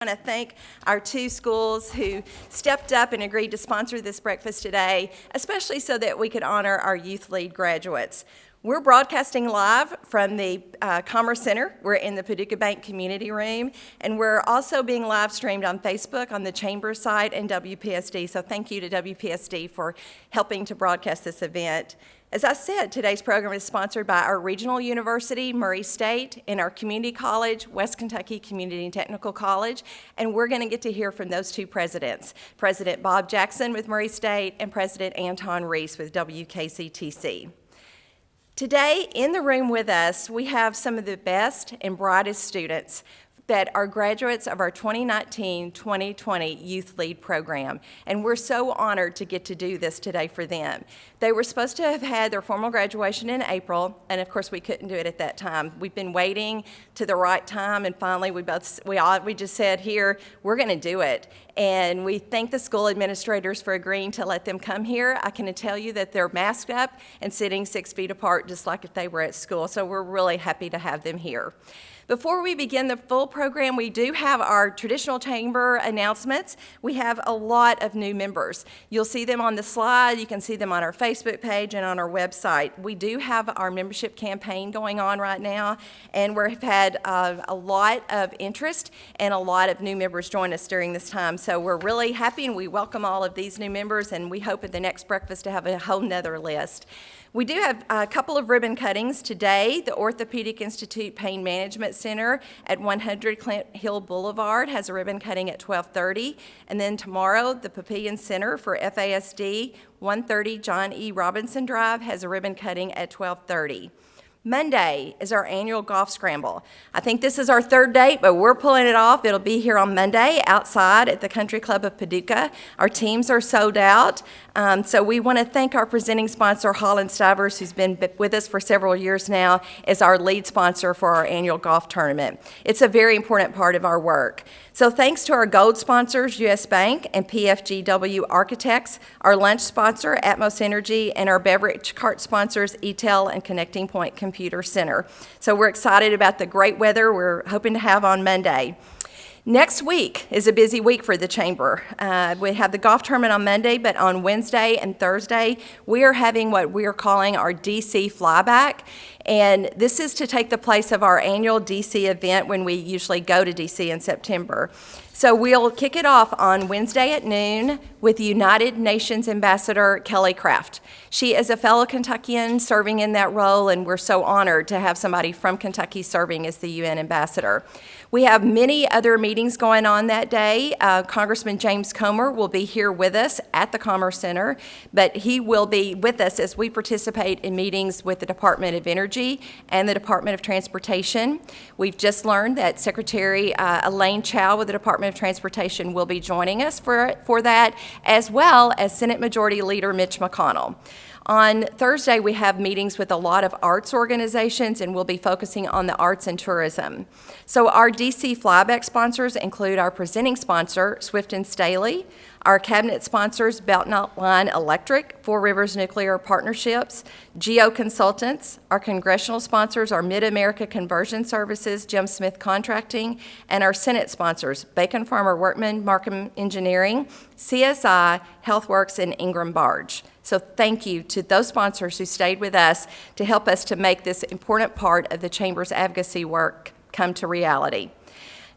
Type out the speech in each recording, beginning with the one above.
I want to thank our two schools who stepped up and agreed to sponsor this breakfast today, especially so that we could honor our Youth Lead graduates. We're broadcasting live from the Commerce Center. We're in the Paducah Bank Community Room, and we're also being live streamed on Facebook on the Chamber site and WPSD, so thank you to WPSD for helping to broadcast this event. As I said, today's program is sponsored by our regional university, Murray State, and our community college, West Kentucky Community and Technical College, and we're going to get to hear from those two presidents, President Bob Jackson with Murray State and President Anton Reese with WKCTC. Today, in the room with us, we have some of the best and brightest students that are graduates of our 2019-2020 Youth Lead program, and we're so honored to get to do this today for them. They were supposed to have had their formal graduation in April, and of course we couldn't do it at that time. We've been waiting to the right time, and finally we just said, here, we're going to do it. And we thank the school administrators for agreeing to let them come here. I can tell you that they're masked up and sitting 6 feet apart, just like if they were at school, so we're really happy to have them here. Before we begin the full program, we do have our traditional chamber announcements. We have a lot of new members. You'll see them on the slide. You can see them on our Facebook page and on our website. We do have our membership campaign going on right now, and we've had a lot of interest and a lot of new members join us during this time. So we're really happy, and we welcome all of these new members, and we hope at the next breakfast to have a whole nother list. We do have a couple of ribbon cuttings today. The Orthopedic Institute Pain Management Center at 100 Clint Hill Boulevard has a ribbon cutting at 12:30. And then tomorrow, the Papillion Center for FASD, 130 John E. Robinson Drive, has a ribbon cutting at 12:30. Monday is our annual golf scramble. I think this is our third date, but we're pulling it off. It'll be here on Monday outside at the Country Club of Paducah. Our teams are sold out, so we want to thank our presenting sponsor, Holland Stivers, who's been with us for several years now, as our lead sponsor for our annual golf tournament. It's a very important part of our work. So thanks to our gold sponsors, U.S. Bank and PFGW Architects, our lunch sponsor, Atmos Energy, and our beverage cart sponsors, eTel and Connecting Point Computer Center. So we're excited about the great weather we're hoping to have on Monday. Next week is a busy week for the Chamber. We have the golf tournament on Monday, but on Wednesday and Thursday, we are having what we are calling our DC Flyback. And this is to take the place of our annual DC event when we usually go to DC in September. So we'll kick it off on Wednesday at noon with the United Nations Ambassador Kelly Craft. She is a fellow Kentuckian serving in that role, and we're so honored to have somebody from Kentucky serving as the UN ambassador. We have many other meetings going on that day. Congressman James Comer will be here with us at the Commerce Center, but he will be with us as we participate in meetings with the Department of Energy and the Department of Transportation. We've just learned that Secretary Elaine Chao with the Department of Transportation will be joining us for that, as well as Senate Majority Leader Mitch McConnell. On Thursday, we have meetings with a lot of arts organizations, and we'll be focusing on the arts and tourism. So our DC Flyback sponsors include our presenting sponsor, Swift & Staley, our cabinet sponsors, Beltline Electric, Four Rivers Nuclear Partnerships, Geo Consultants. Our congressional sponsors are Mid-America Conversion Services, Jim Smith Contracting, and our Senate sponsors, Bacon Farmer Workman, Markham Engineering, CSI, HealthWorks, and Ingram Barge. So thank you to those sponsors who stayed with us to help us to make this important part of the Chamber's advocacy work come to reality.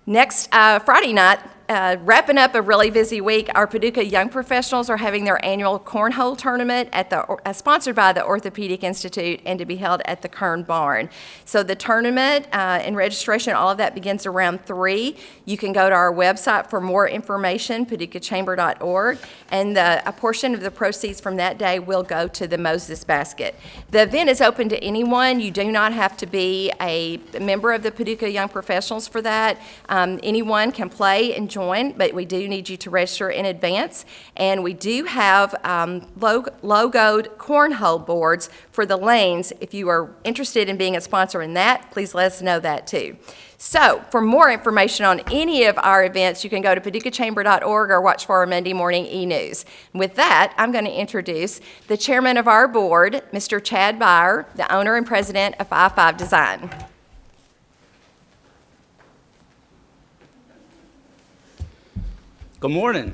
Next Friday night, wrapping up a really busy week, our Paducah Young Professionals are having their annual cornhole tournament at sponsored by the Orthopedic Institute and to be held at the Kern Barn. So the tournament and registration, all of that begins around 3. You can go to our website for more information, paducahchamber.org, and a portion of the proceeds from that day will go to the Moses Basket. The event is open to anyone. You do not have to be a member of the Paducah Young Professionals for that. Anyone can play and join, but we do need you to register in advance. And we do have logoed cornhole boards for the lanes. If you are interested in being a sponsor in that, please let us know that too. So for more information on any of our events, you can go to paducahchamber.org or watch for our Monday morning e-news. With that, I'm going to introduce the chairman of our board, Mr. Chad Byer, the owner and president of I-5 Design. Good morning.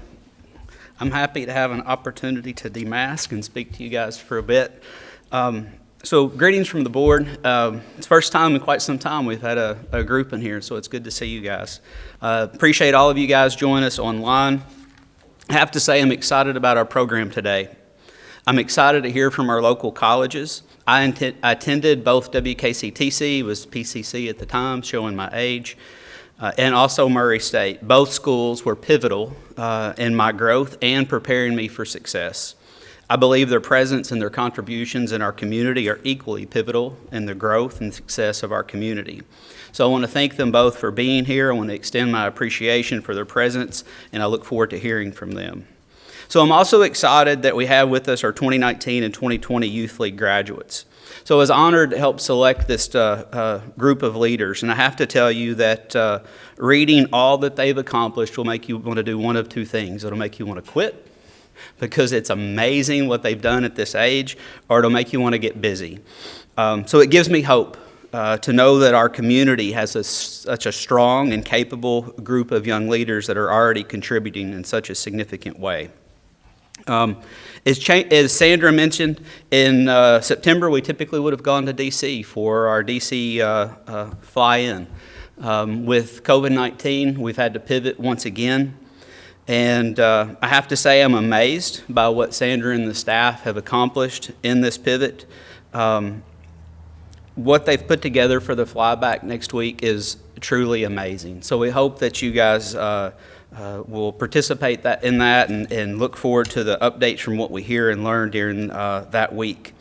I'm happy to have an opportunity to demask and speak to you guys for a bit. So greetings from the board. It's the first time in quite some time we've had a group in here, so it's good to see you guys. Appreciate all of you guys joining us online. I have to say I'm excited about our program today. I'm excited to hear from our local colleges. I attended both WKCTC, was PCC at the time, showing my age, and also Murray State. Both schools were pivotal in my growth and preparing me for success. I believe their presence and their contributions in our community are equally pivotal in the growth and success of our community. So I want to thank them both for being here. I want to extend my appreciation for their presence, and I look forward to hearing from them. So I'm also excited that we have with us our 2019 and 2020 Youth League graduates. So I was honored to help select this group of leaders, and I have to tell you that reading all that they've accomplished will make you want to do one of two things. It'll make you want to quit, because it's amazing what they've done at this age, or it'll make you want to get busy. So it gives me hope to know that our community has such a strong and capable group of young leaders that are already contributing in such a significant way. As Sandra mentioned, in September we typically would have gone to D.C. for our D.C. fly-in. With COVID-19, we've had to pivot once again, and I have to say I'm amazed by what Sandra and the staff have accomplished in this pivot. What they've put together for the flyback next week is truly amazing. So we hope that you guys will participate in that and look forward to the updates from what we hear and learn during that week.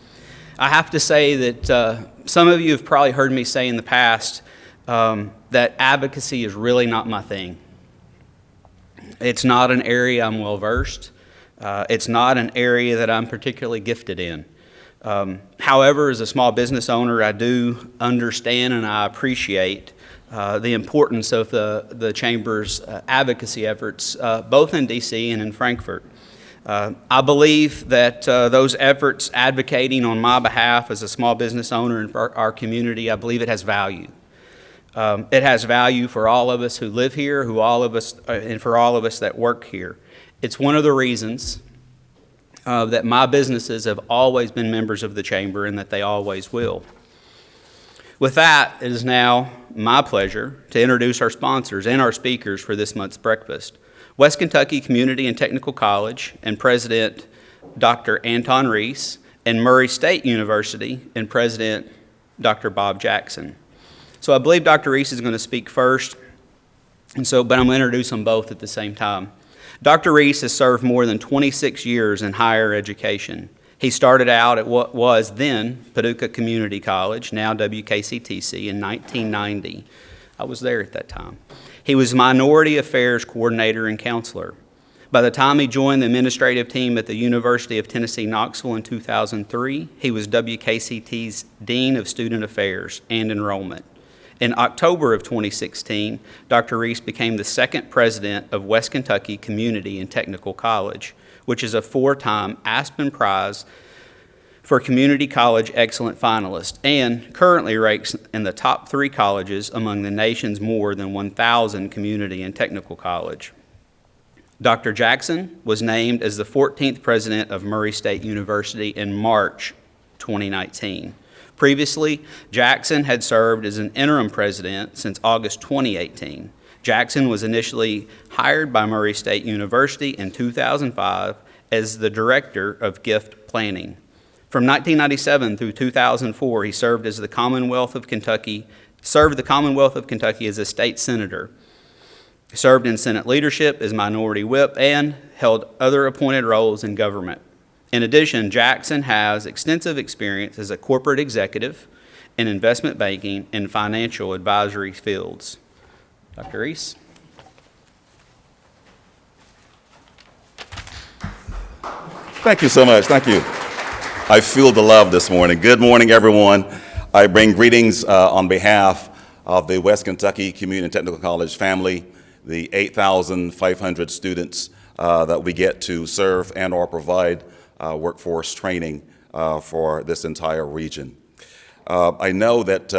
I have to say that some of you have probably heard me say in the past that advocacy is really not my thing. It's not an area I'm well versed. It's not an area that I'm particularly gifted in. However, as a small business owner, I do understand and I appreciate the importance of the Chamber's advocacy efforts, both in D.C. and in Frankfort. I believe that those efforts advocating on my behalf as a small business owner in our community, I believe it has value. It has value for all of us who live here, and for all of us that work here. It's one of the reasons that my businesses have always been members of the Chamber and that they always will. With that, it is now my pleasure to introduce our sponsors and our speakers for this month's breakfast. West Kentucky Community and Technical College and President Dr. Anton Reese, and Murray State University and President Dr. Bob Jackson. So I believe Dr. Reese is going to speak first, but I'm going to introduce them both at the same time. Dr. Reese has served more than 26 years in higher education. He started out at what was then Paducah Community College, now WKCTC, in 1990. I was there at that time. He was Minority Affairs Coordinator and Counselor. By the time he joined the administrative team at the University of Tennessee, Knoxville in 2003, he was WKCT's Dean of Student Affairs and Enrollment. In October of 2016, Dr. Reese became the second president of West Kentucky Community and Technical College, which is a 4-time Aspen Prize for Community College Excellent finalist, and currently ranks in the top 3 colleges among the nation's more than 1,000 community and technical college. Dr. Jackson was named as the 14th president of Murray State University in March 2019. Previously, Jackson had served as an interim president since August 2018. Jackson was initially hired by Murray State University in 2005 as the director of gift planning. From 1997 through 2004, he served the Commonwealth of Kentucky as a state senator. He served in Senate leadership as minority whip and held other appointed roles in government. In addition, Jackson has extensive experience as a corporate executive in investment banking and financial advisory fields. Dr. Reese. Thank you so much. Thank you. I feel the love this morning. Good morning, everyone. I bring greetings on behalf of the West Kentucky Community and Technical College family, the 8,500 students that we get to serve and or provide workforce training for this entire region. I know that,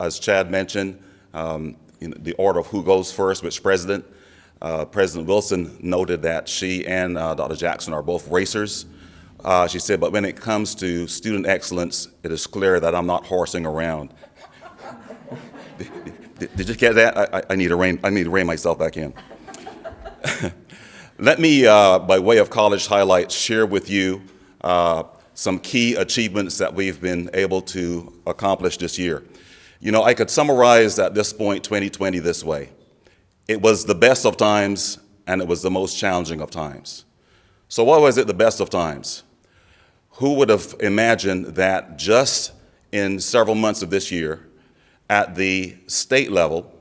as Chad mentioned, the order of who goes first, which president, President Wilson noted that she and Dr. Jackson are both racers. She said, but when it comes to student excellence, it is clear that I'm not horsing around. Did you get that? I need to rein myself back in. Let me, by way of college highlights, share with you some key achievements that we've been able to accomplish this year. You know, I could summarize at this point 2020 this way. It was the best of times, and it was the most challenging of times. So why was it the best of times? Who would have imagined that just in several months of this year, at the state level,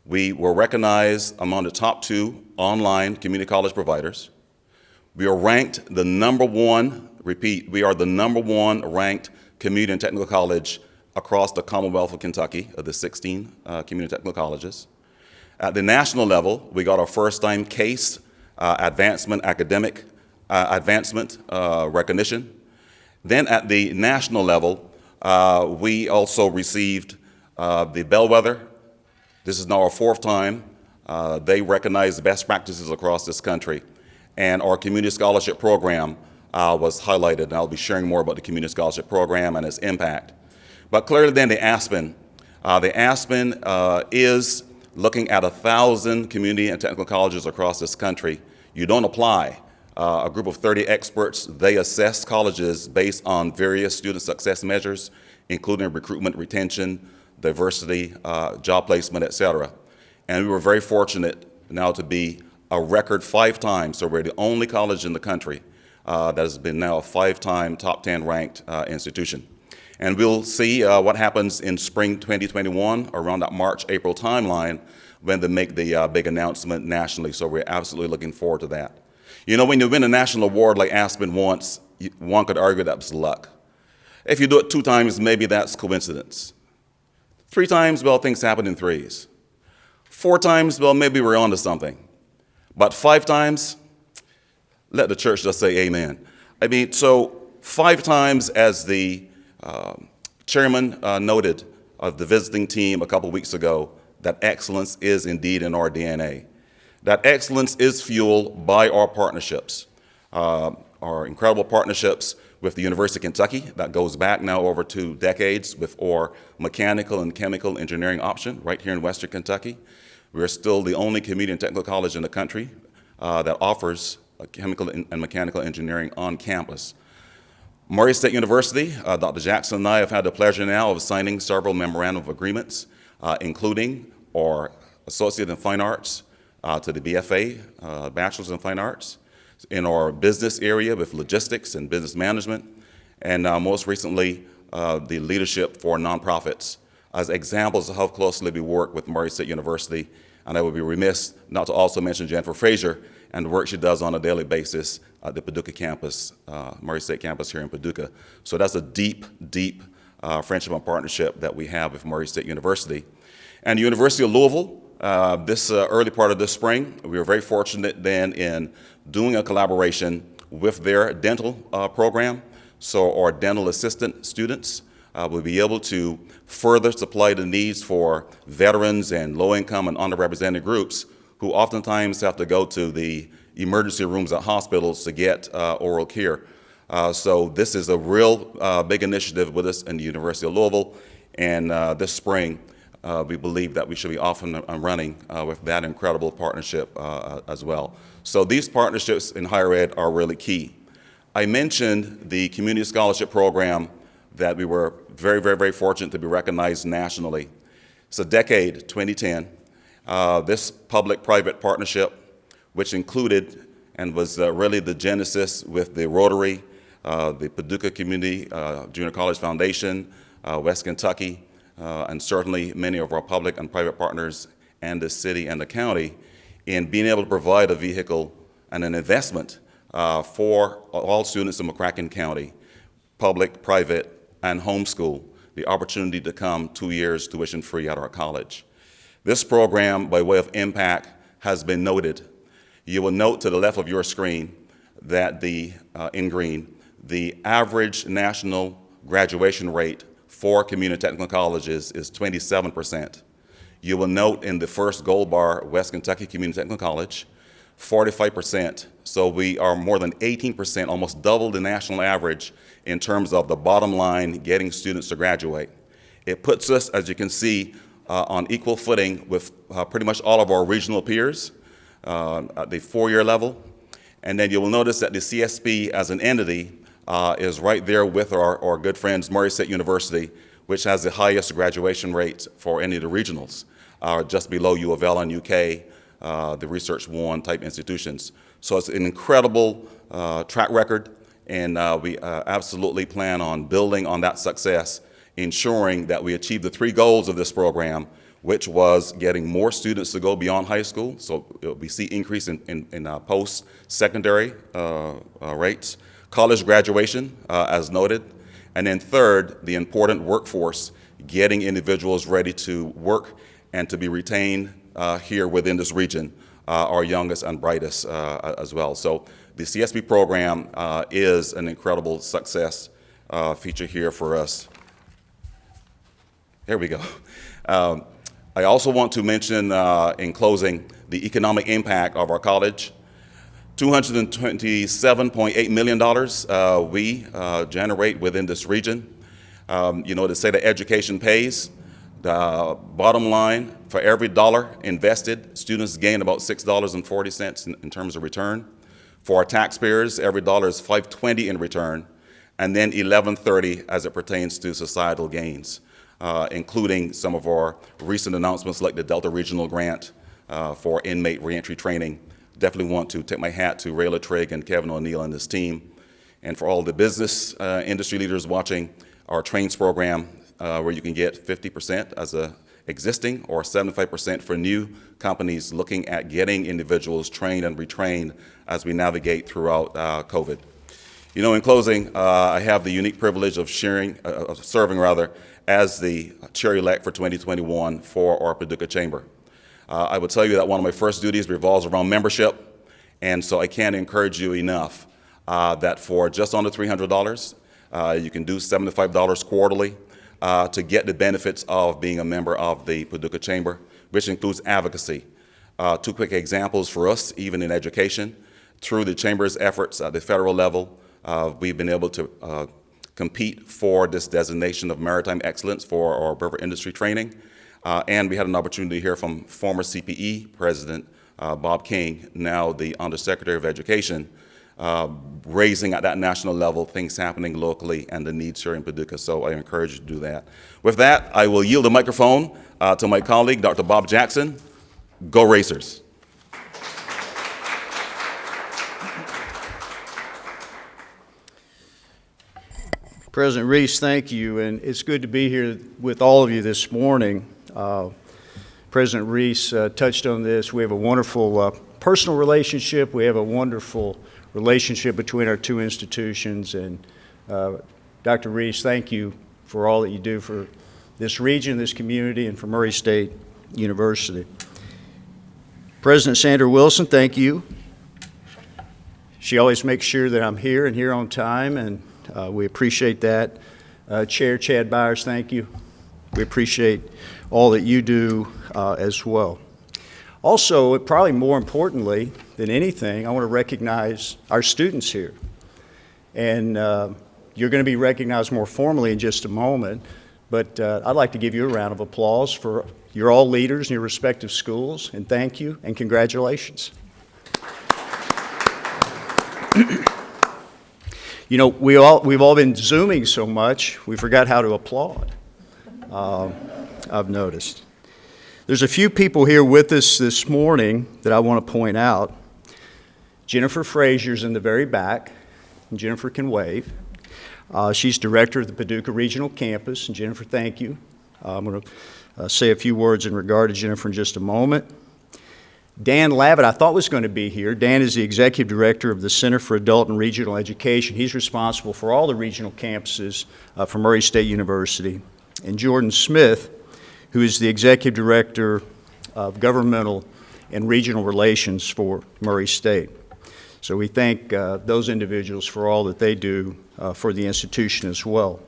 we were recognized among the top 2 online community college providers. We are ranked the number 1, repeat, we are the number 1 ranked community and technical college across the Commonwealth of Kentucky of the 16 community technical colleges. At the national level, we got our first time CASE academic advancement recognition. Then at the national level, we also received the Bellwether. This is now our 4th time. They recognize the best practices across this country. And our community scholarship program was highlighted. And I'll be sharing more about the community scholarship program and its impact. But clearly then the Aspen is looking at 1,000 community and technical colleges across this country. You don't apply. A group of 30 experts, they assess colleges based on various student success measures, including recruitment, retention, diversity, job placement, et cetera. And we were very fortunate now to be a record 5 times. So we're the only college in the country that has been now a 5-time top 10 ranked institution. And we'll see what happens in spring 2021 around that March-April timeline when they make the big announcement nationally. So we're absolutely looking forward to that. You know, when you win a national award like Aspen once, one could argue that was luck. If you do it 2 times, maybe that's coincidence. 3 times, well, things happen in 3s. 4 times, well, maybe we're onto something. But 5 times, let the church just say amen. I mean, so 5 times, as the chairman noted of the visiting team a couple weeks ago, that excellence is indeed in our DNA. That excellence is fueled by our partnerships, our incredible partnerships with the University of Kentucky that goes back now over 2 decades with our mechanical and chemical engineering option right here in Western Kentucky. We're still the only community and technical college in the country that offers chemical and mechanical engineering on campus. Murray State University, Dr. Jackson and I have had the pleasure now of signing several memorandum of agreements, including our Associate in Fine Arts to the BFA, Bachelor's in Fine Arts, in our business area with logistics and business management, and most recently, the leadership for nonprofits as examples of how closely we work with Murray State University. And I would be remiss not to also mention Jennifer Frazier and the work she does on a daily basis at the Paducah campus, Murray State campus here in Paducah. So that's a deep, deep friendship and partnership that we have with Murray State University. And the University of Louisville, this early part of this spring, we were very fortunate then in doing a collaboration with their dental program. So our dental assistant students will be able to further supply the needs for veterans and low-income and underrepresented groups who oftentimes have to go to the emergency rooms at hospitals to get oral care. So this is a real big initiative with us in the University of Louisville, and this spring we believe that we should be off and running with that incredible partnership as well. So these partnerships in higher ed are really key. I mentioned the community scholarship program that we were very, very, very fortunate to be recognized nationally. It's a decade, 2010. This public-private partnership, which included and was really the genesis with the Rotary, the Paducah Community Junior College Foundation, West Kentucky, and certainly many of our public and private partners and the city and the county in being able to provide a vehicle and an investment for all students in McCracken County, public, private, and homeschool, the opportunity to come 2 years tuition-free at our college. This program, by way of impact, has been noted. You will note to the left of your screen that in green, the average national graduation rate for community technical colleges is 27%. You will note in the first gold bar, West Kentucky Community Technical College, 45%. So we are more than 18%, almost double the national average in terms of the bottom line getting students to graduate. It puts us, as you can see, on equal footing with pretty much all of our regional peers at the four-year level. And then you will notice that the CSP as an entity is right there with our good friends Murray State University, which has the highest graduation rate for any of the regionals, just below U of L and UK, the Research One type institutions. So it's an incredible track record, and we absolutely plan on building on that success, ensuring that we achieve the three goals of this program, which was getting more students to go beyond high school. So we see increase in post-secondary rates, college graduation, as noted, and then third, the important workforce, getting individuals ready to work and to be retained here within this region, our youngest and brightest as well. So the CSP program is an incredible success feature here for us. There we go. I also want to mention in closing the economic impact of our college. $227.8 million we generate within this region. You know, to say that education pays, the bottom line, for every dollar invested, students gain about $6.40 in terms of return. For our taxpayers, every dollar is $5.20 in return, and then $11.30 as it pertains to societal gains, including some of our recent announcements like the Delta Regional Grant for inmate reentry training. Definitely want to tip my hat to Rayla Trigg and Kevin O'Neill and his team. And for all the business industry leaders watching, our trains program, where you can get 50% as a existing or 75% for new companies looking at getting individuals trained and retrained as we navigate throughout COVID. You know, in closing, I have the unique privilege of serving as the chair-elect for 2021 for our Paducah Chamber. I would tell you that one of my first duties revolves around membership, and so I can't encourage you enough that for just under $300, you can do $75 quarterly to get the benefits of being a member of the Paducah Chamber, which includes advocacy. Two quick examples for us, even in education. Through the Chamber's efforts at the federal level, we've been able to compete for this designation of maritime excellence for our river industry training. And we had an opportunity to hear from former CPE President Bob King, now the Undersecretary of Education, raising at that national level things happening locally and the needs here in Paducah. So I encourage you to do that. With that, I will yield the microphone to my colleague, Dr. Bob Jackson. Go Racers. President Reese, thank you, and it's good to be here with all of you this morning. President Reese touched on this. We have a wonderful personal relationship. We have a wonderful relationship between our two institutions, and Dr. Reese, thank you for all that you do for this region, this community, and for Murray State University. President Sandra Wilson, thank you. She always makes sure that I'm here and here on time, and we appreciate that. Chair Chad Byers, thank you. We appreciate all that you do as well. Also, probably more importantly than anything, I want to recognize our students here. And you're going to be recognized more formally in just a moment, but I'd like to give you a round of applause for you're all leaders in your respective schools, and thank you and congratulations. You know, we've all been Zooming so much, we forgot how to applaud. I've noticed. There's a few people here with us this morning that I want to point out. Jennifer Frazier's in the very back, and Jennifer can wave. She's director of the Paducah Regional Campus, and Jennifer, thank you. I'm going to say a few words in regard to Jennifer in just a moment. Dan Lavitt, I thought was going to be here. Dan is the executive director of the Center for Adult and Regional Education. He's responsible for all the regional campuses for Murray State University. And Jordan Smith, who is the executive director of governmental and regional relations for Murray State. So we thank those individuals for all that they do for the institution as well.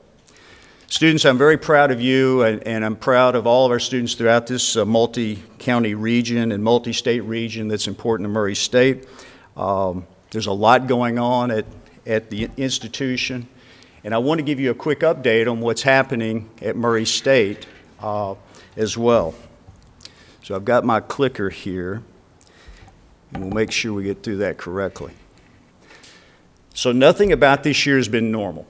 Students, I'm very proud of you, and I'm proud of all of our students throughout this multi-county region and multi-state region that's important to Murray State. There's a lot going on at the institution, and I want to give you a quick update on what's happening at Murray State as well. So I've got my clicker here, and we'll make sure we get through that correctly. So nothing about this year has been normal.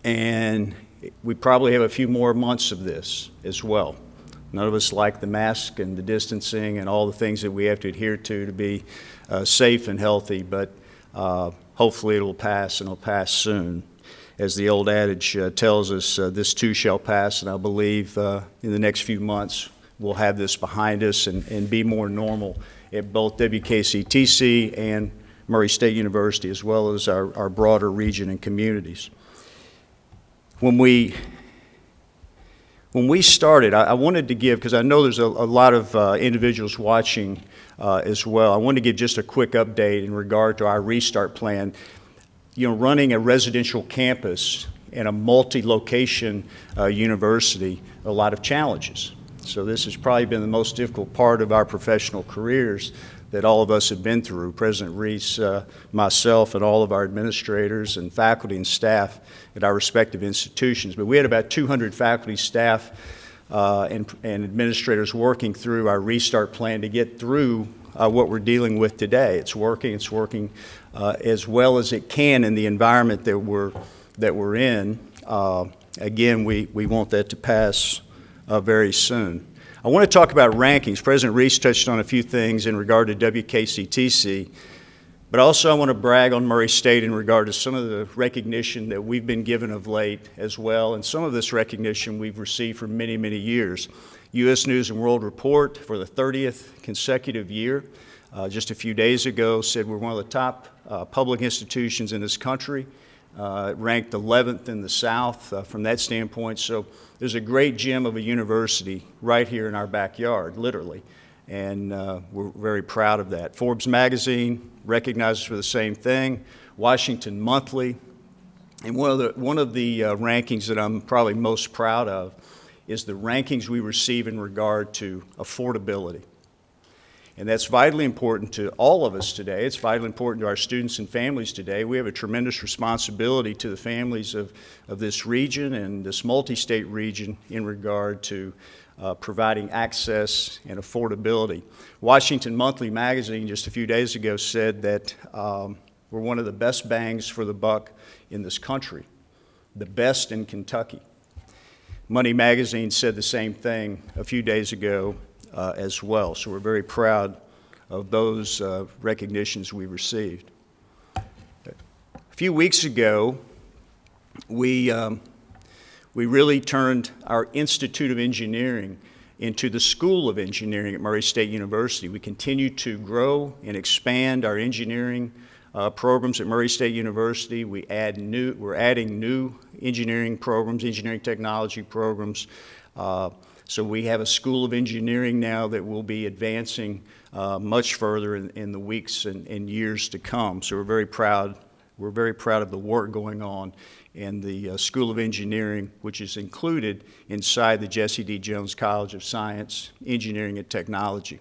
And we probably have a few more months of this as well. None of us like the mask and the distancing and all the things that we have to adhere to be safe and healthy, but hopefully it'll pass, and it'll pass soon. As the old adage tells us, this too shall pass, and I believe in the next few months we'll have this behind us and be more normal at both WKCTC and Murray State University, as well as our broader region and communities. When we started, I wanted to give, because I know there's a lot of individuals watching as well, I wanted to give just a quick update in regard to our restart plan. You know, running a residential campus and a multi-location university, a lot of challenges. So this has probably been the most difficult part of our professional careers that all of us have been through, President Reese, myself, and all of our administrators and faculty and staff at our respective institutions. But we had about 200 faculty, staff, and administrators working through our restart plan to get through what we're dealing with today. It's working as well as it can in the environment that we're in. Again, we want that to pass very soon. I want to talk about rankings. President Reese touched on a few things in regard to WKCTC, but also I want to brag on Murray State in regard to some of the recognition that we've been given of late as well, and some of this recognition we've received for many, many years. U.S. News & World Report for the 30th consecutive year, just a few days ago, said we're one of the top public institutions in this country, ranked 11th in the South from that standpoint. So there's a great gem of a university right here in our backyard, literally, and we're very proud of that. Forbes magazine recognizes us for the same thing, Washington Monthly, and one of the rankings that I'm probably most proud of is the rankings we receive in regard to affordability. And that's vitally important to all of us today. It's vitally important to our students and families today. We have a tremendous responsibility to the families of this region and this multi-state region in regard to providing access and affordability. Washington Monthly magazine just a few days ago said that we're one of the best bangs for the buck in this country, the best in Kentucky. Money magazine said the same thing a few days ago as well. So we're very proud of those recognitions we received. A few weeks ago, we really turned our Institute of Engineering into the School of Engineering at Murray State University. We continue to grow and expand our engineering programs at Murray State University. We're adding new engineering programs, engineering technology programs. So we have a School of Engineering now that will be advancing much further in the weeks and years to come. So we're very proud of the work going on in the School of Engineering, which is included inside the Jesse D. Jones College of Science, Engineering, and Technology.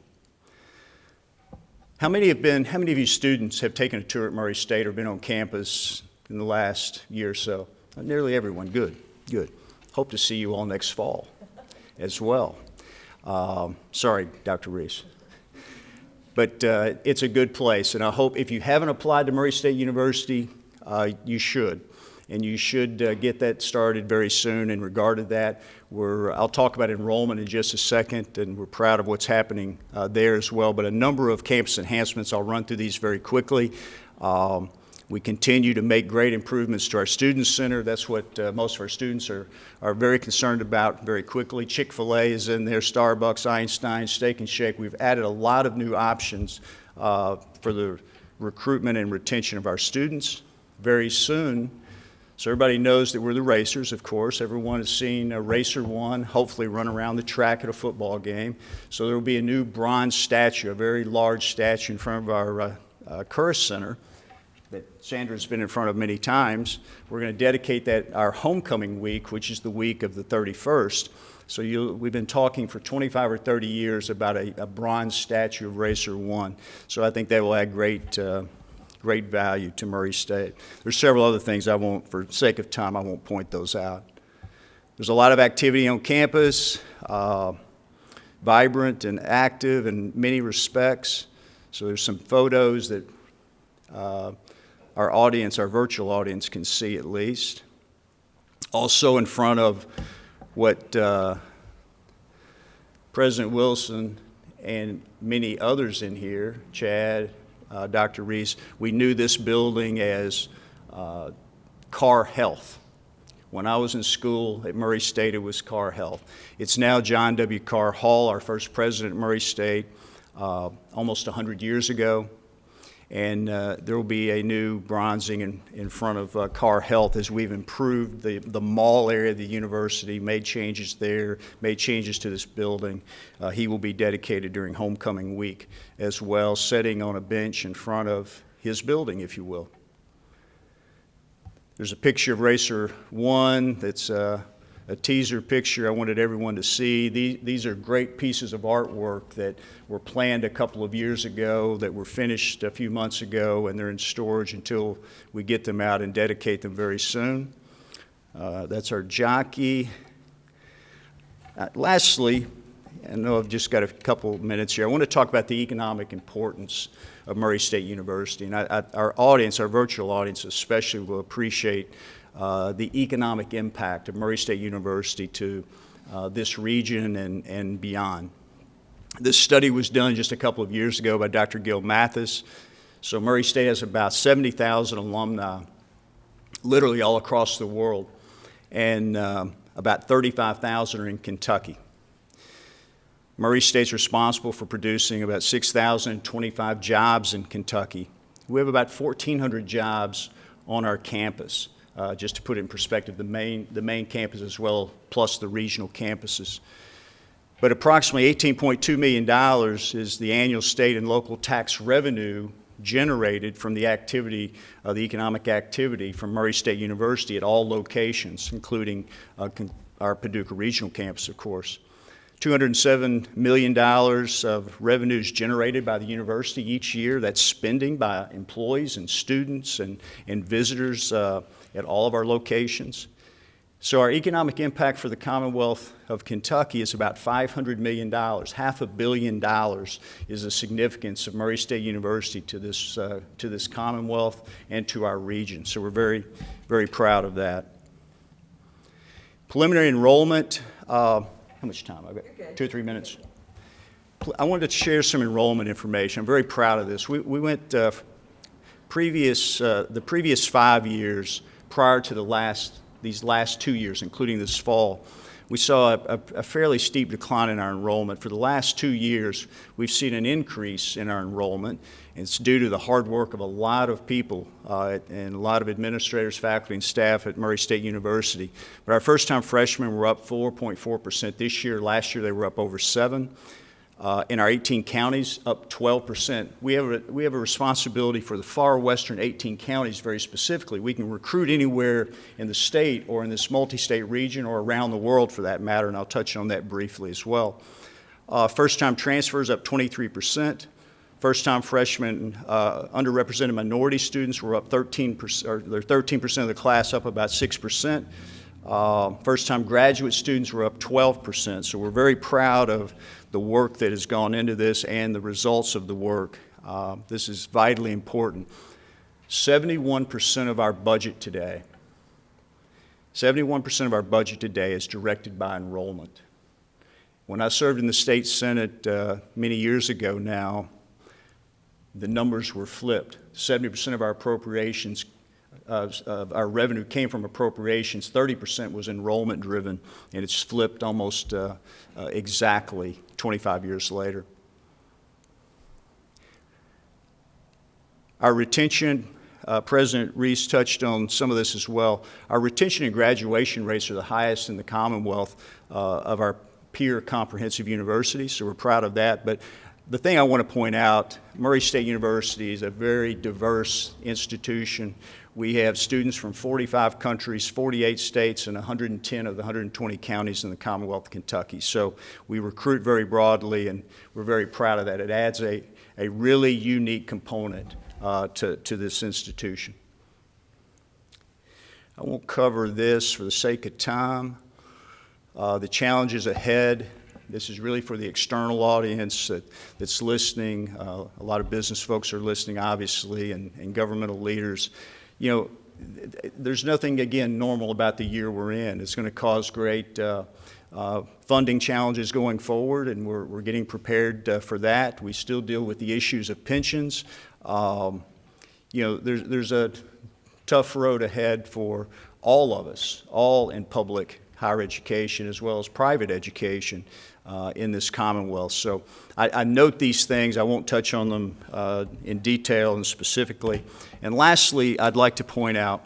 How many of you students have taken a tour at Murray State or been on campus in the last year or so? Nearly everyone. Good. Hope to see you all next fall as well. Sorry, Dr. Reese. But it's a good place, and I hope if you haven't applied to Murray State University, you should. And you should get that started very soon in regard to that. I'll talk about enrollment in just a second, and we're proud of what's happening there as well. But a number of campus enhancements, I'll run through these very quickly. We continue to make great improvements to our Student Center. That's what most of our students are very concerned about very quickly. Chick-fil-A is in there, Starbucks, Einstein, Steak and Shake. We've added a lot of new options for the recruitment and retention of our students. Very soon, so everybody knows that we're the racers, of course. Everyone has seen a Racer 1 hopefully run around the track at a football game. So there will be a new bronze statue, a very large statue in front of our Curris Center. that Sandra's been in front of many times. We're going to dedicate that our homecoming week, which is the week of the 31st. So we've been talking for 25 or 30 years about a bronze statue of Racer 1. So I think that will add great value to Murray State. There's several other things for sake of time, I won't point those out. There's a lot of activity on campus, vibrant and active in many respects. So there's some photos that our virtual audience can see at least. Also in front of what President Wilson and many others in here, Chad, Dr. Reese, we knew this building as Car Health. When I was in school at Murray State, it was Car Health. It's now John W. Carr Hall, our first president at Murray State, almost 100 years ago. And there will be a new bronzing in front of Carr Health as we've improved the mall area of the university, made changes there, made changes to this building. He will be dedicated during homecoming week as well, sitting on a bench in front of his building, if you will. There's a picture of Racer 1 that's a teaser picture I wanted everyone to see. These are great pieces of artwork that were planned a couple of years ago, that were finished a few months ago, and they're in storage until we get them out and dedicate them very soon. That's our jockey. Lastly, I know I've just got a couple minutes here. I want to talk about the economic importance of Murray State University. And our audience, our virtual audience especially, will appreciate the economic impact of Murray State University to this region and beyond. This study was done just a couple of years ago by Dr. Gil Mathis. So Murray State has about 70,000 alumni, literally all across the world, and about 35,000 are in Kentucky. Murray State's responsible for producing about 6,025 jobs in Kentucky. We have about 1,400 jobs on our campus, just to put it in perspective, the main campus as well, plus the regional campuses. But approximately $18.2 million is the annual state and local tax revenue generated from the activity, the economic activity from Murray State University at all locations, including our Paducah Regional Campus, of course. $207 million of revenues generated by the university each year. That's spending by employees and students and visitors at all of our locations. So our economic impact for the Commonwealth of Kentucky is about $500 million. $500 million is the significance of Murray State University to this Commonwealth and to our region. So we're very, very proud of that. Preliminary enrollment. How much time? I've got 2 or 3 minutes. I wanted to share some enrollment information. I'm very proud of this. We went the previous 5 years prior to these last 2 years, including this fall. We saw a fairly steep decline in our enrollment. For the last 2 years, we've seen an increase in our enrollment. And it's due to the hard work of a lot of people and a lot of administrators, faculty, and staff at Murray State University. But our first-time freshmen were up 4.4% this year. Last year, they were up over 7%. In our 18 counties, up 12%. We have a responsibility for the far western 18 counties very specifically. We can recruit anywhere in the state or in this multi-state region or around the world for that matter, and I'll touch on that briefly as well. First-time transfers up 23%. First-time freshmen, underrepresented minority students were up 13%, or they're 13% of the class, up about 6%. First-time graduate students were up 12%. So we're very proud of the work that has gone into this and the results of the work. This is vitally important. 71% of our budget today, 71% of our budget today is directed by enrollment. When I served in the state senate many years ago now, the numbers were flipped. 70% of our appropriations, our revenue came from appropriations. 30% was enrollment driven, and it's flipped almost exactly 25 years later. Our retention, President Reese touched on some of this as well. Our retention and graduation rates are the highest in the Commonwealth of our peer comprehensive universities, so we're proud of that. But The thing I want to point out, Murray State University is a very diverse institution. We have students from 45 countries, 48 states, and 110 of the 120 counties in the Commonwealth of Kentucky. So we recruit very broadly, and we're very proud of that. It adds a really unique component to this institution. I won't cover this for the sake of time. The challenges ahead. This is really for the external audience that's listening. A lot of business folks are listening, obviously, and governmental leaders. You know, there's nothing, again, normal about the year we're in. It's going to cause great funding challenges going forward, and we're getting prepared for that. We still deal with the issues of pensions. You know, there's a tough road ahead for all of us, all in public higher education as well as private education in this Commonwealth. So I note these things. I won't touch on them in detail and specifically. And lastly, I'd like to point out,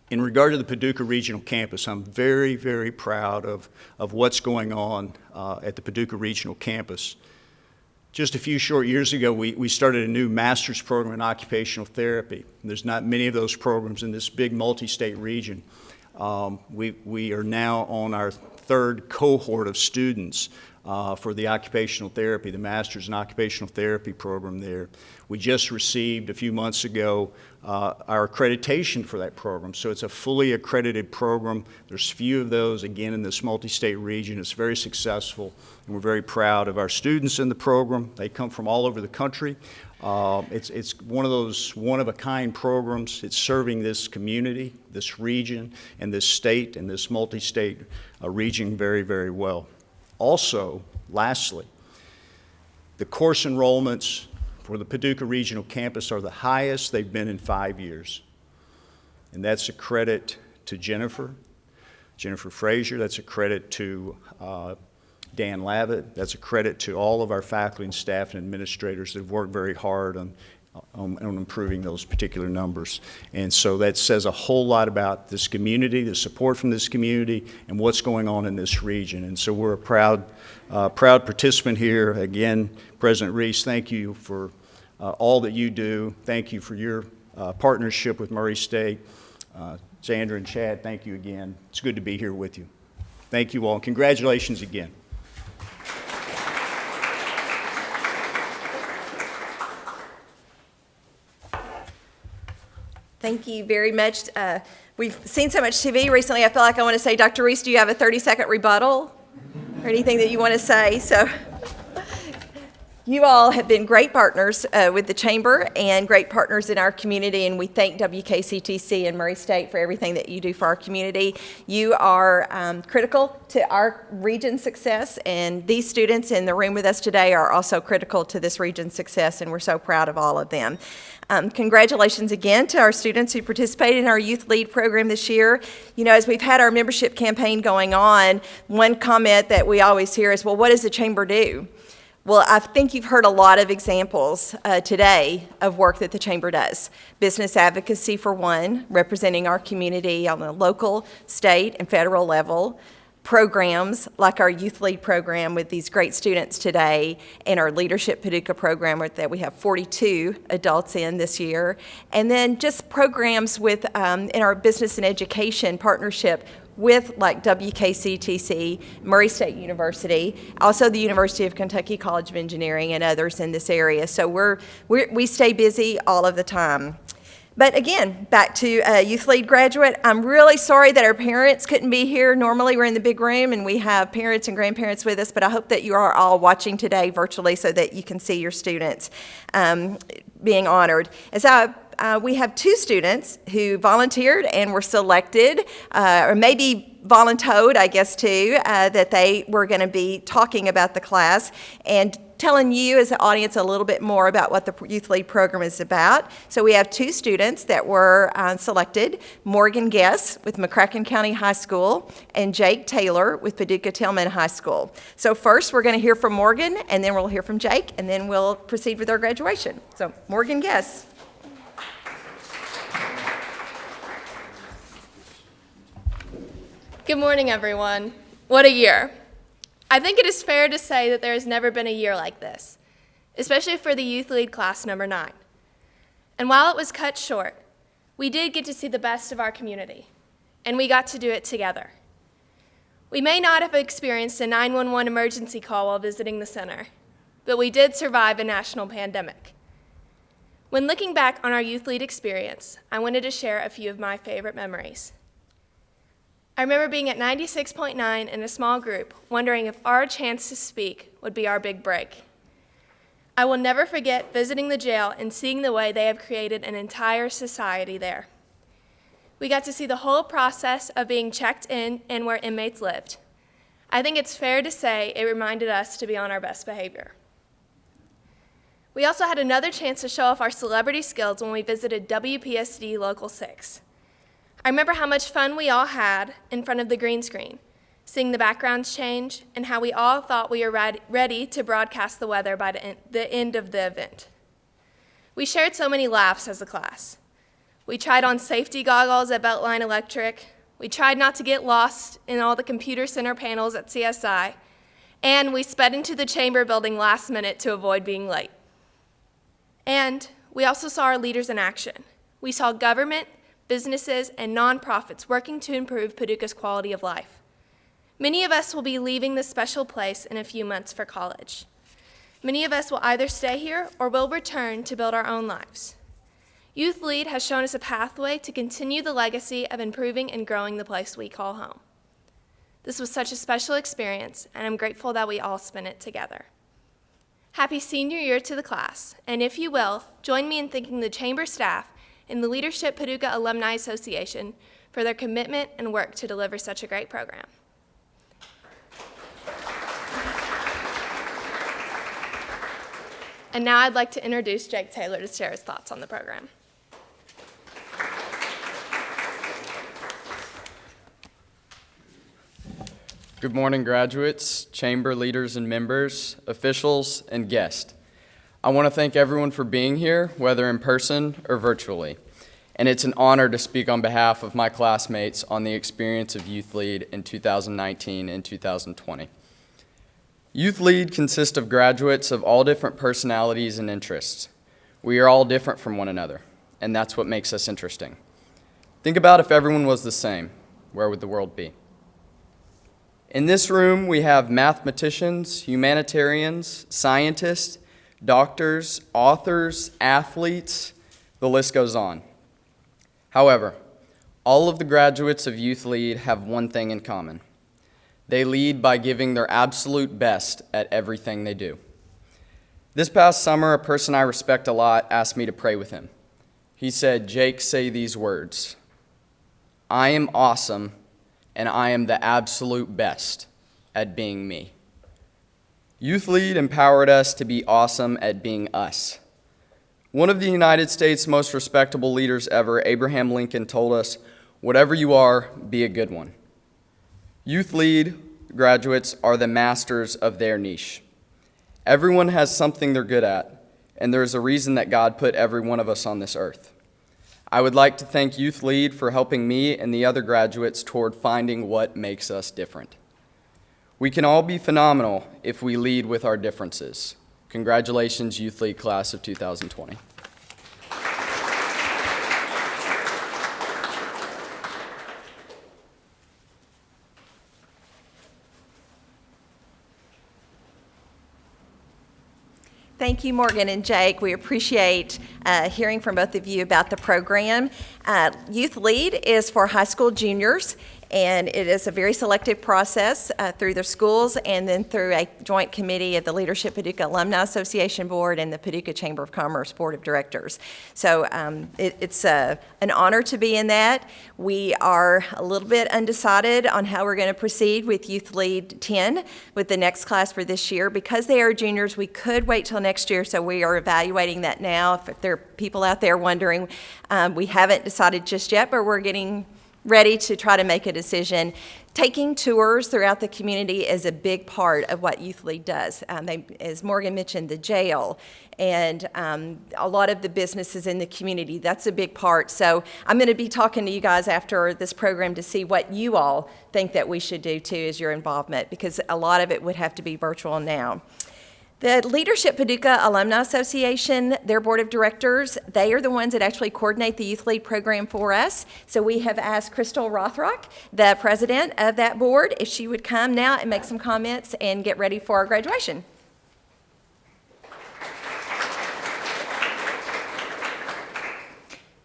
in regard to the Paducah Regional Campus, I'm very, very proud of what's going on at the Paducah Regional Campus. Just a few short years ago, we started a new master's program in occupational therapy. There's not many of those programs in this big multi-state region. We are now on our third cohort of students for the occupational therapy, the master's in occupational therapy program there. We just received a few months ago our accreditation for that program. So it's a fully accredited program. There's few of those, again, in this multi-state region. It's very successful, and we're very proud of our students in the program. They come from all over the country. It's one of those one-of-a-kind programs. It's serving this community, this region, and this state, and this multi-state region very, very well. Also, lastly, the course enrollments for the Paducah Regional Campus are the highest they've been in 5 years. And that's a credit to Jennifer Frazier. That's a credit to Dan Lavitt. That's a credit to all of our faculty and staff and administrators that have worked very hard on improving those particular numbers. And so that says a whole lot about this community, the support from this community, and what's going on in this region. And so we're a proud participant here. Again, President Reese, thank you for all that you do. Thank you for your partnership with Murray State. Sandra and Chad, thank you again. It's good to be here with you. Thank you all, and congratulations again. Thank you very much. We've seen so much TV recently. I feel like I want to say, Dr. Reese, do you have a 30-second rebuttal or anything that you want to say? So you all have been great partners with the Chamber and great partners in our community, and we thank WKCTC and Murray State for everything that you do for our community. You are critical to our region's success, and these students in the room with us today are also critical to this region's success, and we're so proud of all of them. Congratulations again to our students who participated in our Youth Lead program this year. You know, as we've had our membership campaign going on, one comment that we always hear is, well, what does the Chamber do? Well, I think you've heard a lot of examples today of work that the Chamber does. Business advocacy for one, representing our community on the local, state, and federal level. Programs like our Youth Lead program with these great students today, and our Leadership Paducah program that we have 42 adults in this year. And then just programs with in our business and education partnership with like WKCTC, Murray State University, also the University of Kentucky College of Engineering, and others in this area. So we stay busy all of the time. But again, back to Youth Lead graduate, I'm really sorry that our parents couldn't be here. Normally we're in the big room and we have parents and grandparents with us, but I hope that you are all watching today virtually so that you can see your students being honored. We have two students who volunteered and were selected, or maybe voluntoed, I guess, too, that they were going to be talking about the class and telling you as an audience a little bit more about what the Youth Lead program is about. So we have two students that were selected, Morgan Guess with McCracken County High School and Jake Taylor with Paducah Tillman High School. So first we're going to hear from Morgan, and then we'll hear from Jake, and then we'll proceed with our graduation. So Morgan Guess. Good morning, everyone. What a year. I think it is fair to say that there has never been a year like this, especially for the Youth Lead Class number 9. And while it was cut short, we did get to see the best of our community, and we got to do it together. We may not have experienced a 911 emergency call while visiting the center, but we did survive a national pandemic. When looking back on our Youth Lead experience, I wanted to share a few of my favorite memories. I remember being at 96.9 in a small group, wondering if our chance to speak would be our big break. I will never forget visiting the jail and seeing the way they have created an entire society there. We got to see the whole process of being checked in and where inmates lived. I think it's fair to say it reminded us to be on our best behavior. We also had another chance to show off our celebrity skills when we visited WPSD Local 6. I remember how much fun we all had in front of the green screen, seeing the backgrounds change, and how we all thought we were ready to broadcast the weather by the end of the event. We shared so many laughs as a class. We tried on safety goggles at Beltline Electric. We tried not to get lost in all the computer center panels at CSI. And we sped into the chamber building last minute to avoid being late. And we also saw our leaders in action. We saw government, businesses, and nonprofits working to improve Paducah's quality of life. Many of us will be leaving this special place in a few months for college. Many of us will either stay here or will return to build our own lives. Youth Lead has shown us a pathway to continue the legacy of improving and growing the place we call home. This was such a special experience, and I'm grateful that we all spent it together. Happy senior year to the class, and if you will, join me in thanking the Chamber staff and the Leadership Paducah Alumni Association for their commitment and work to deliver such a great program. And now I'd like to introduce Jake Taylor to share his thoughts on the program. Good morning, graduates, chamber leaders and members, officials, and guests. I want to thank everyone for being here, whether in person or virtually. And it's an honor to speak on behalf of my classmates on the experience of Youth Lead in 2019 and 2020. Youth Lead consists of graduates of all different personalities and interests. We are all different from one another, and that's what makes us interesting. Think about if everyone was the same, where would the world be? In this room, we have mathematicians, humanitarians, scientists, doctors, authors, athletes, the list goes on. However, all of the graduates of Youth Lead have one thing in common. They lead by giving their absolute best at everything they do. This past summer, a person I respect a lot asked me to pray with him. He said, "Jake, say these words. I am awesome, and I am the absolute best at being me." Youth Lead empowered us to be awesome at being us. One of the United States' most respectable leaders ever, Abraham Lincoln, told us, "Whatever you are, be a good one." Youth Lead graduates are the masters of their niche. Everyone has something they're good at, and there is a reason that God put every one of us on this earth. I would like to thank Youth Lead for helping me and the other graduates toward finding what makes us different. We can all be phenomenal if we lead with our differences. Congratulations, Youth Lead Class of 2020. Thank you, Morgan and Jake. We appreciate hearing from both of you about the program. Youth Lead is for high school juniors, and it is a very selective process through their schools and then through a joint committee of the Leadership Paducah Alumni Association Board and the Paducah Chamber of Commerce Board of Directors. So it's an honor to be in that. We are a little bit undecided on how we're going to proceed with Youth Lead 10 with the next class for this year. Because they are juniors, we could wait till next year, so we are evaluating that now. If there are people out there wondering, we haven't decided just yet, but we're getting ready to try to make a decision. Taking tours throughout the community is a big part of what Youth Lead does. As Morgan mentioned, the jail and a lot of the businesses in the community. That's a big part. So I'm going to be talking to you guys after this program to see what you all think that we should do too as your involvement, because a lot of it would have to be virtual now. The Leadership Paducah Alumni Association, their board of directors, they are the ones that actually coordinate the Youth Lead program for us. So we have asked Crystal Rothrock, the president of that board, if she would come now and make some comments and get ready for our graduation.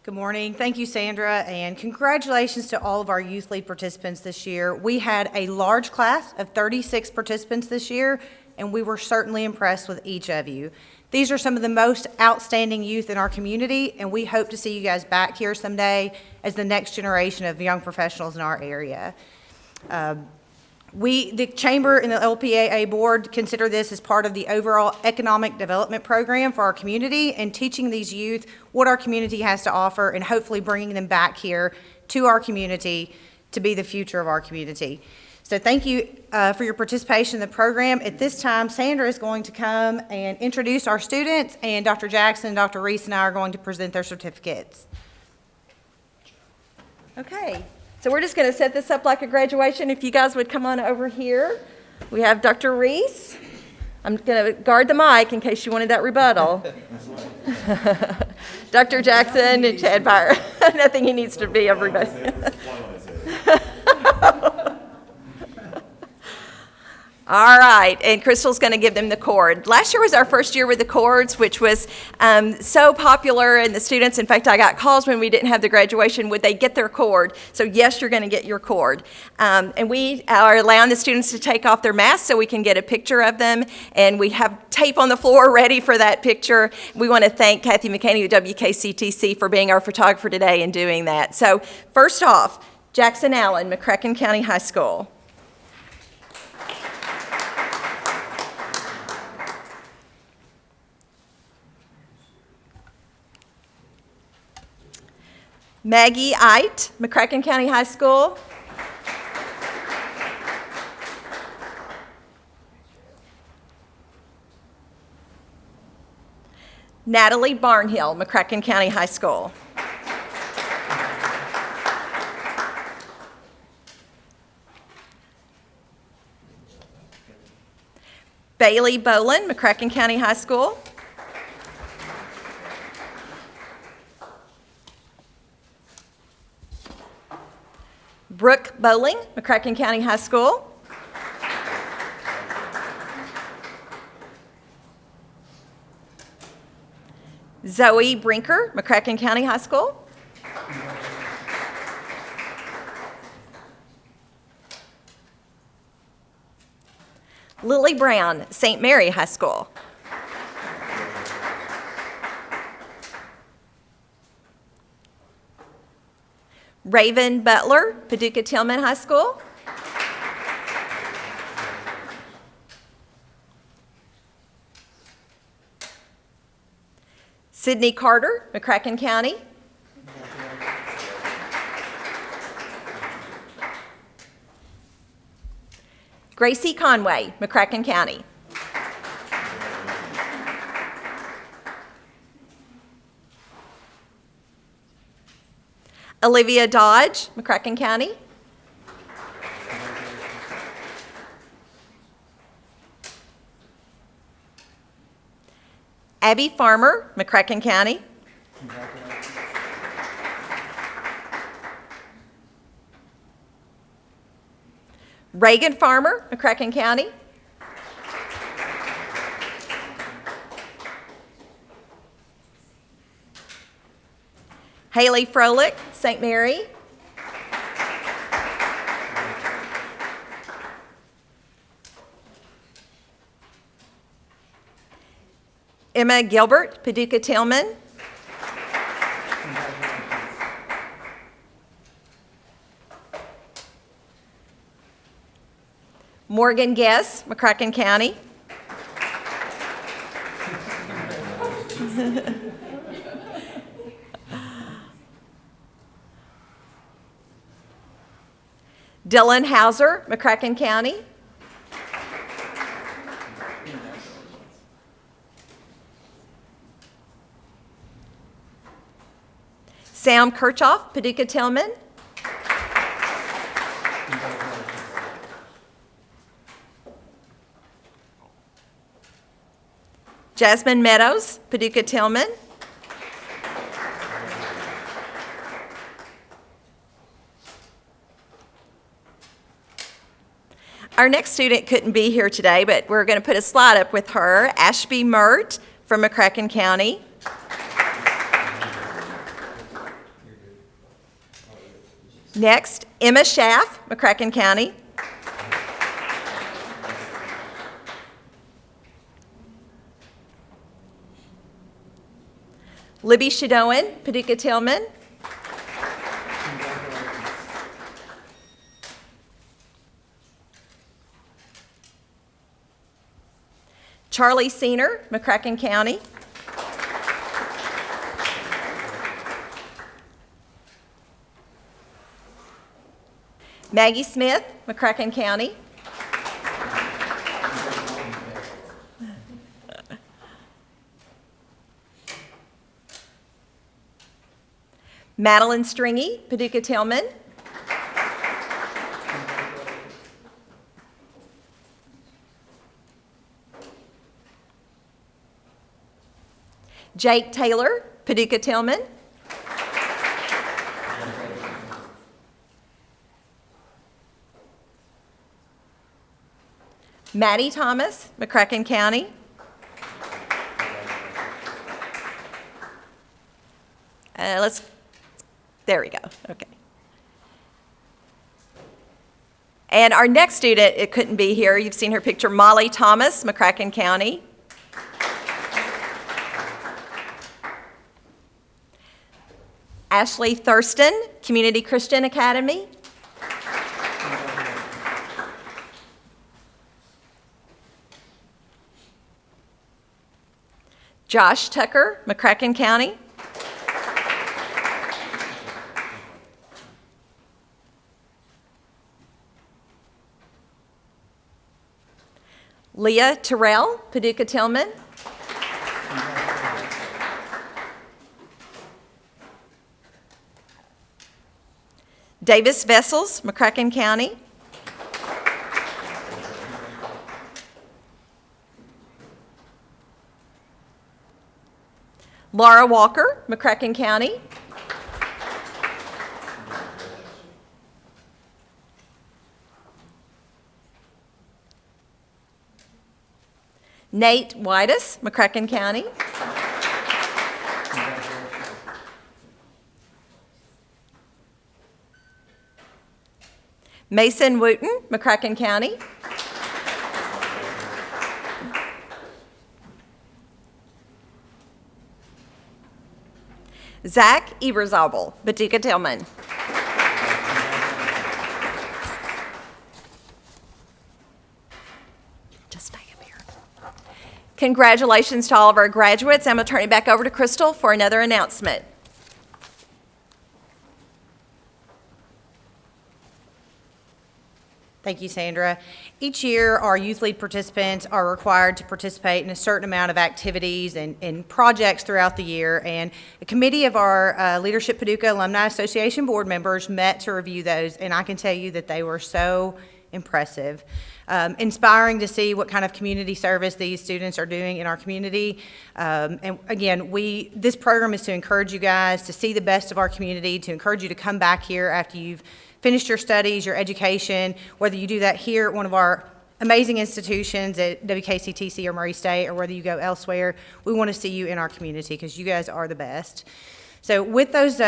Good morning. Thank you, Sandra, and congratulations to all of our Youth Lead participants this year. We had a large class of 36 participants this year, and we were certainly impressed with each of you. These are some of the most outstanding youth in our community, and we hope to see you guys back here someday as the next generation of young professionals in our area. The Chamber and the LPAA Board consider this as part of the overall economic development program for our community and teaching these youth what our community has to offer and hopefully bringing them back here to our community to be the future of our community. So thank you for your participation in the program. At this time, Sandra is going to come and introduce our students, and Dr. Jackson, Dr. Reese, and I are going to present their certificates. Okay, so we're just going to set this up like a graduation. If you guys would come on over here. We have Dr. Reese. I'm going to guard the mic in case you wanted that rebuttal. Dr. Jackson and Chad Byer. Nothing he needs to be everybody. All right, and Crystal's going to give them the cord. Last year was our first year with the cords, which was so popular, and the students, in fact, I got calls when we didn't have the graduation, would they get their cord? So yes, you're going to get your cord. And we are allowing the students to take off their masks so we can get a picture of them, and we have tape on the floor ready for that picture. We want to thank Kathy McCaney with WKCTC for being our photographer today and doing that. So first off, Jackson Allen, McCracken County High School. Maggie Ite, McCracken County High School. Natalie Barnhill, McCracken County High School. Bailey Boland, McCracken County High School. Brooke Bowling, McCracken County High School. Zoe Brinker, McCracken County High School. Lily Brown, St. Mary High School. Raven Butler, Paducah Tillman High School. Sydney Carter, McCracken County. Gracie Conway, McCracken County. Olivia Dodge, McCracken County. Abby Farmer, McCracken County. Reagan Farmer, McCracken County. Haley Froelich, St. Mary. Emma Gilbert, Paducah Tillman. Morgan Guess, McCracken County. Dylan Hauser, McCracken County. Sam Kirchhoff, Paducah Tillman. Jasmine Meadows, Paducah Tillman. Our next student couldn't be here today, but we're going to put a slide up with her, Ashby Mert from McCracken County. Next, Emma Schaff, McCracken County. Libby Shadoan, Paducah Tillman. Charlie Seener, McCracken County. Maggie Smith, McCracken County. Madeline Stringy, Paducah Tillman. Jake Taylor, Paducah Tillman. Maddie Thomas, McCracken County. There we go, okay. And our next student, it couldn't be here. You've seen her picture, Molly Thomas, McCracken County. Ashley Thurston, Community Christian Academy. Josh Tucker, McCracken County. Leah Terrell, Paducah Tillman. Davis Vessels, McCracken County. Laura Walker, McCracken County. Nate Whitus, McCracken County. Mason Wooten, McCracken County. Zach Eberzabel, Paducah Tillman. Just stay up here. Congratulations to all of our graduates. I'm going to turn it back over to Crystal for another announcement. Thank you, Sandra. Each year, our youth lead participants are required to participate in a certain amount of activities and projects throughout the year, and a committee of our Leadership Paducah Alumni Association board members met to review those, and I can tell you that they were so impressive. Inspiring to see what kind of community service these students are doing in our community. And again, this program is to encourage you guys to see the best of our community, to encourage you to come back here after you've finished your studies, your education, whether you do that here at one of our amazing institutions at WKCTC or Murray State, or whether you go elsewhere. We want to see you in our community because you guys are the best. So with those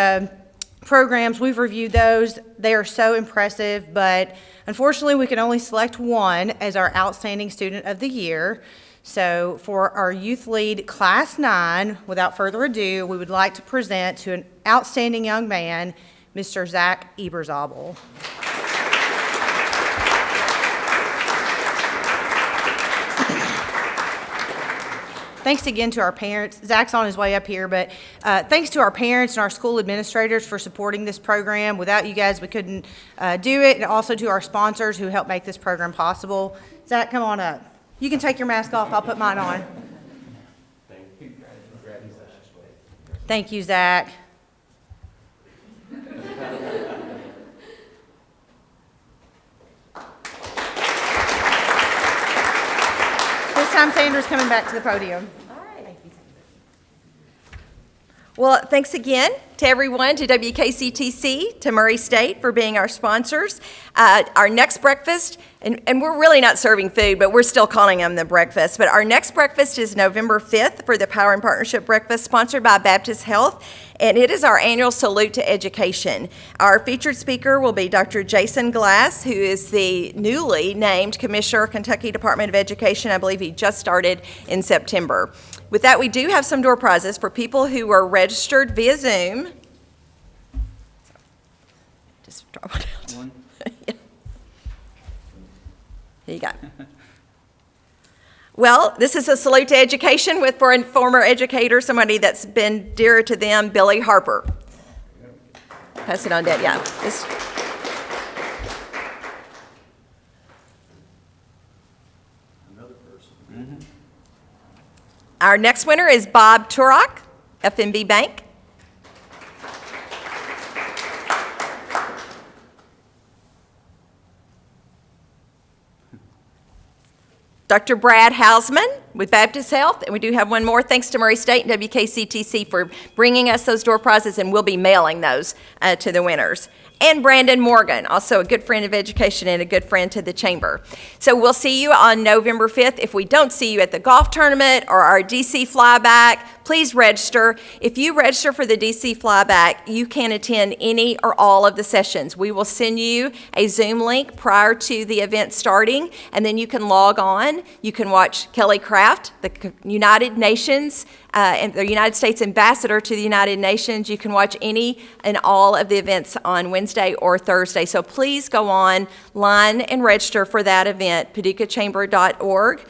programs, we've reviewed those. They are so impressive, but unfortunately we can only select one as our Outstanding Student of the Year. So for our Youth Lead Class 9, without further ado, we would like to present to an outstanding young man, Mr. Zach Eberzabel. Thanks again to our parents. Zach's on his way up here, but thanks to our parents and our school administrators for supporting this program. Without you guys, we couldn't do it. And also to our sponsors who helped make this program possible. Zach, come on up. You can take your mask off. I'll put mine on. Thank you, Zach. Senator's coming back to the podium. Well, thanks again to everyone, to WKCTC, to Murray State for being our sponsors. Our next breakfast, and we're really not serving food, but we're still calling them the breakfast. But our next breakfast is November 5th for the Power and Partnership Breakfast, sponsored by Baptist Health, and it is our annual salute to education. Our featured speaker will be Dr. Jason Glass, who is the newly named Commissioner, Kentucky Department of Education. I believe he just started in September. With that, we do have some door prizes for people who are registered via Zoom. Just draw one out. One. Yeah. Here you go. Well, this is a salute to education for a former educator, somebody that's been dear to them, Billy Harper. Pass it on, Dad. Yeah. Our next winner is Bob Turok, FNB Bank. Dr. Brad Hausman with Baptist Health, and we do have one more. Thanks to Murray State and WKCTC for bringing us those door prizes, and we'll be mailing those to the winners. And Brandon Morgan, also a good friend of education and a good friend to the Chamber. So we'll see you on November 5th. If we don't see you at the golf tournament or our DC flyback, please register. If you register for the DC flyback, you can attend any or all of the sessions. We will send you a Zoom link prior to the event starting, and then you can log on. You can watch Kelly Craft, the United Nations and the United States Ambassador to the United Nations. You can watch any and all of the events on Wednesday or Thursday. So please go online and register for that event, paducahchamber.org.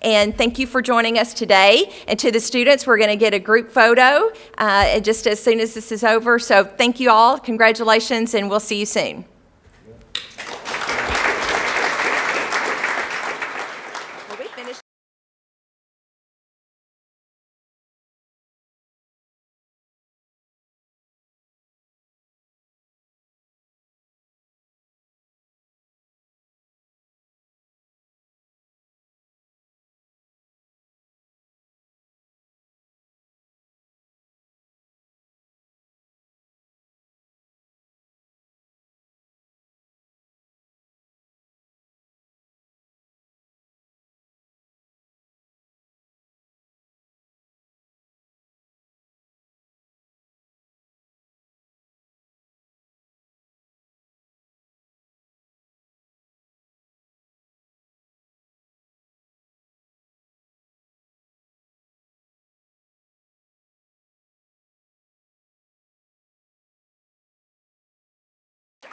And thank you for joining us today. And to the students, we're going to get a group photo just as soon as this is over. So thank you all. Congratulations, and we'll see you soon.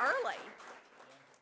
Early.